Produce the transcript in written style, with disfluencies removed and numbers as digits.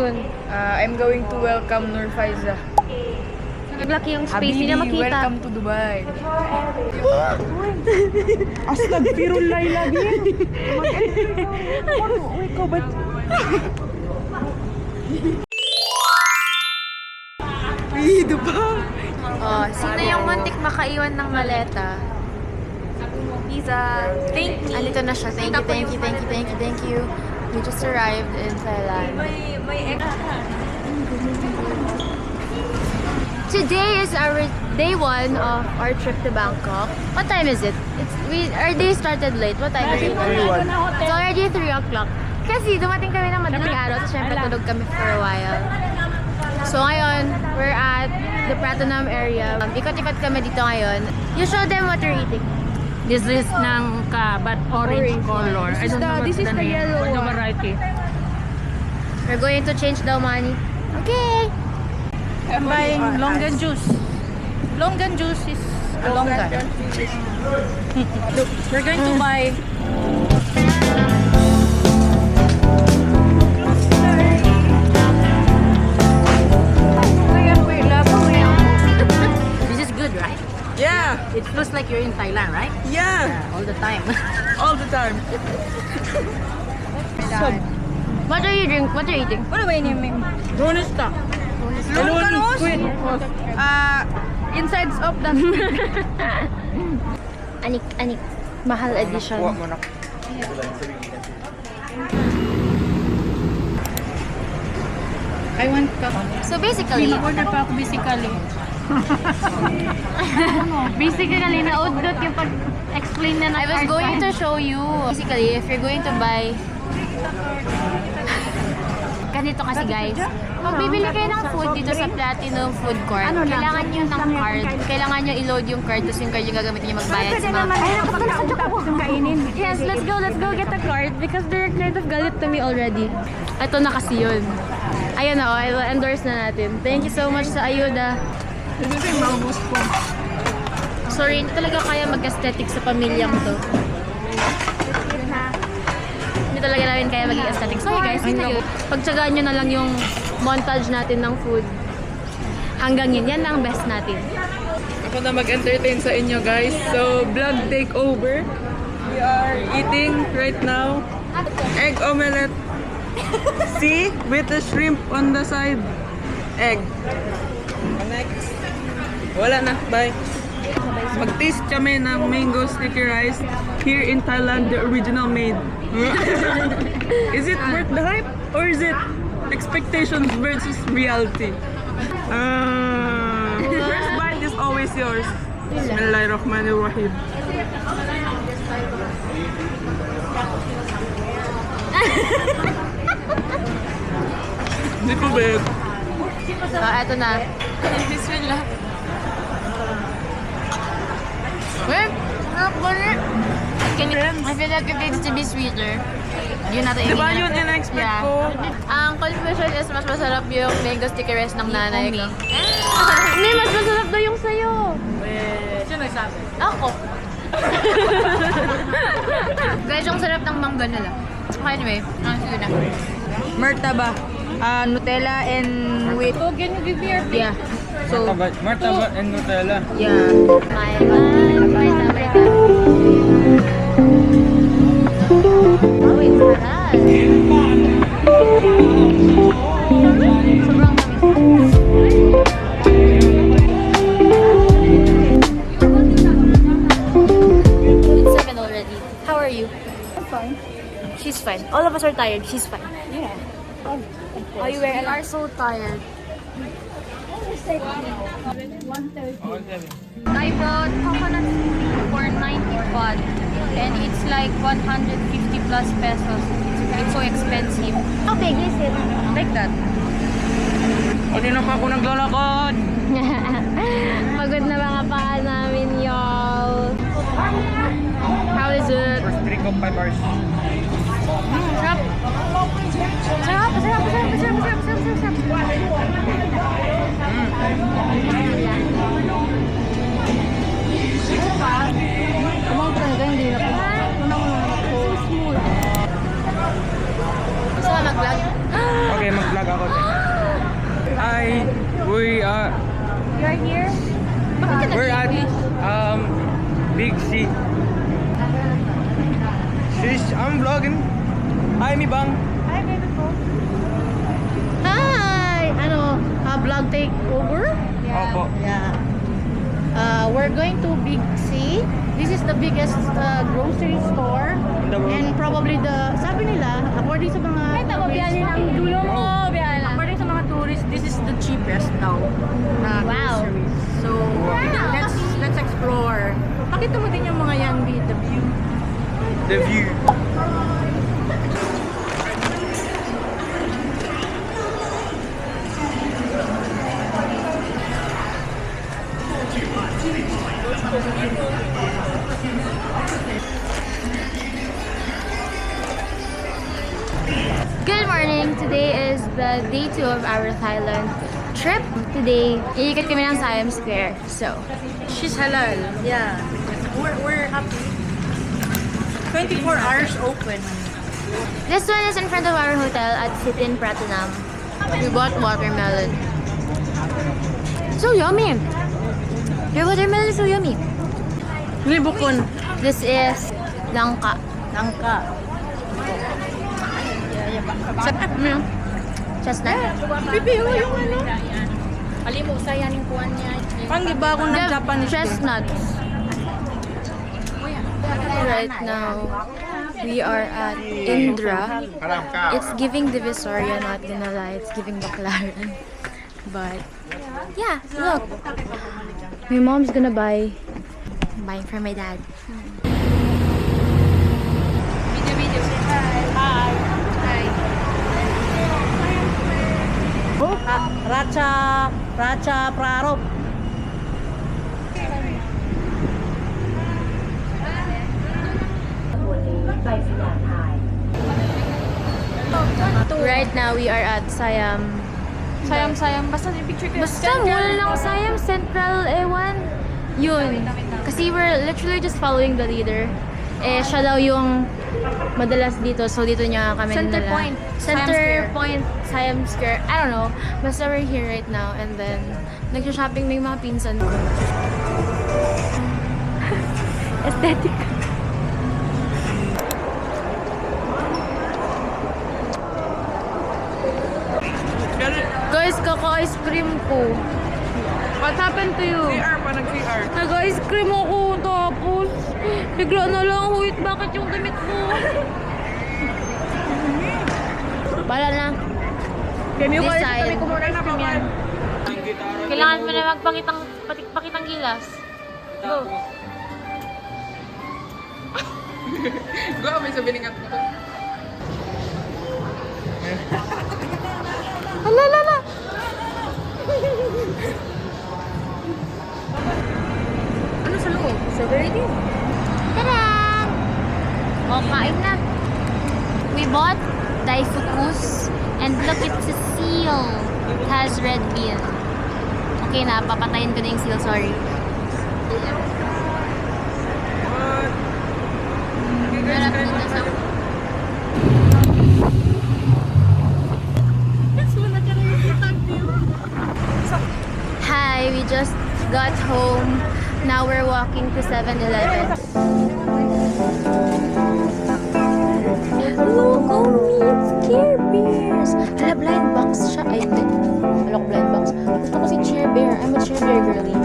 ngayon? I'm going to welcome Nur Faiza. Naglaki yung space, hindi na makita. Welcome to Dubai. Aslan, pero lagi. Ikaw ba? Dubai. Oh, sino yung muntik makaiwan ng maleta? Lisa, thank you. Andito na siya. Thank you. We just arrived in Thailand. Today is our day 1 of our trip to Bangkok. What time is it? Our day started late. What time is it? It's already 3 o'clock. Kasi dumating kami ng madaling araw, so syempre tulog kami for a while. So ngayon, we're at the Pratunam area. Ikot-ikot kami dito ngayon. You show them what you're eating. This is nangka, but orange color. I don't know This is the yellow the one. variety. We're going to change the money. Okay. I'm buying longan juice. Longan juice is a longan. Look, we're going to buy This is good, right? Yeah, It feels like you're in Thailand, right? yeah, All the time. all the time. What are you drink? What are you eating? What are we naming? Ronista. Longan juice. Insides of the Anik. Mahal edition. I want cup. So basically, Order pa ako basically. basically naudot yung pag-explain na I was going to show you. Basically, if you're going to buy ganito kasi guys, pag bibili kayo ng food dito sa Platinum Food Court, kailangan nyo ng card. Kailangan nyo i-load yung card, tapos yung card yung gagamitin nyo magbayad sa mga Yes, let's go get the card because they're kind of galit to me already. Ito na kasi yun. Ayun na, I will endorse na natin. Thank you so much sa ayuda. Ito yung maubos ko. Sorry, hindi talaga kaya mag-aesthetic sa pamilyang to. Hindi talaga namin kaya maging aesthetic. Sorry guys, ito yun. Pagtsagaan nyo na lang yung montage natin ng food. Hanggang yun, yan ang best natin. Ako na mag-entertain sa inyo guys. So, vlog takeover. We are eating right now egg omelette. See? With the shrimp on the side. Egg. Next. Wala na. Bye. Mag-taste kami ng mango sticky rice here in Thailand, the original made. Is it worth the hype or is it expectations versus reality? First bite is always yours. Bismillahirrahmanirrahim. Hindi ko bet. Eto na. Bismillah. Wait, I feel like it needs to be sweeter. Yun natin Diba yun in-expect ko? Ang confusion is mas masarap yung mango sticky rice ng nanay ko. Hindi, mas masarap daw yung sayo. Sino nagsabi? Ako. Guys, yung sarap ng mangga nila. Anyway, sige na. Mertaba. Nutella and with... So, can you give me your plate? Yeah. So, Martaba and Nutella. yeah. May Oh, it's sarap. Sobrang tamis. It's 7 already. How are you? I'm fine. She's fine. All of us are tired. She's fine. Yeah. Oh, you are so tired. I brought coconut for 90 baht and it's like 150 plus pesos. It's so expensive. How big is it? Like that. Kanina pa ako naglalakad. Pagod na mga paa namin, y'all. How is it? First drink of 5 hours. Sarap. Kumang talaga, hindi na po. So, mag-vlog? Okay, mag-vlog ako. We're at Big C. I'm vlogging. Hi, mi bang. Hi! Vlog takeover? Opo. Yeah. We're going to Big C. This is the biggest grocery store. the world. And probably sabi nila, according sa mga according sa mga tourists, this is the cheapest daw na Wow. groceries. So, let's explore. Pakita mo din yung mga yan, the view. The view. Good morning! Today is the day 2 of our Thailand trip. Today, iikot kami ng Siam Square. So, She's halal. Yeah. We're happy. 24 hours open. this one is in front of our hotel at Sitin Pratunam. We bought watermelon. So yummy! Your watermelon is so yummy. Libukon. This is langka. Langka. Chestnut. Pipiho yung ano. Kalimog sa yan yung kuwan niya. Pang iba ako ng The Japanese. chestnuts. Right now, we are at Indra. It's giving Divisoria, not gonna lie. It's giving Baclaran. But, yeah, look. My mom's gonna buy. I'm buying for my dad. Video. Hi. Hi. Racha Prarop. Right now, we are at Siam. Basta yung picture ko. Basta mall lang Siam Central, ewan. Yun. Kasi we're literally just following the leader. Siya daw yung madalas dito. So, dito niya kami Center nila. point. Center Siam Square. Point, Siam Square. I don't know. Basta we're here right now. And then, nagsha-shopping may mga pinsan ko. Aesthetic. Guys, kaka-ice cream ko. What happened to you? CR pa, nag-CR. Nag-ice cream ako, tapos bigla na lang, wait, bakit yung damit mo? Bala na. This side. Kailangan mo na magpakitang gilas. Go. Go, may sabihin nga ito. Hala. Ano sa loob? So, very good. Tada! O, kain na. We bought Daifukus. And look, it's a seal. It has red bean. Okay na, papatayin ko na yung seal, sorry. Harap din na sa... Hi, we just got home. Now we're walking to 7-Eleven. Look, oh, it's Care Bears! Hala, blind box siya. Ay, hindi. Hala ko blind box. Gusto ko si Cheer Bear. I'm a Cheer Bear girly.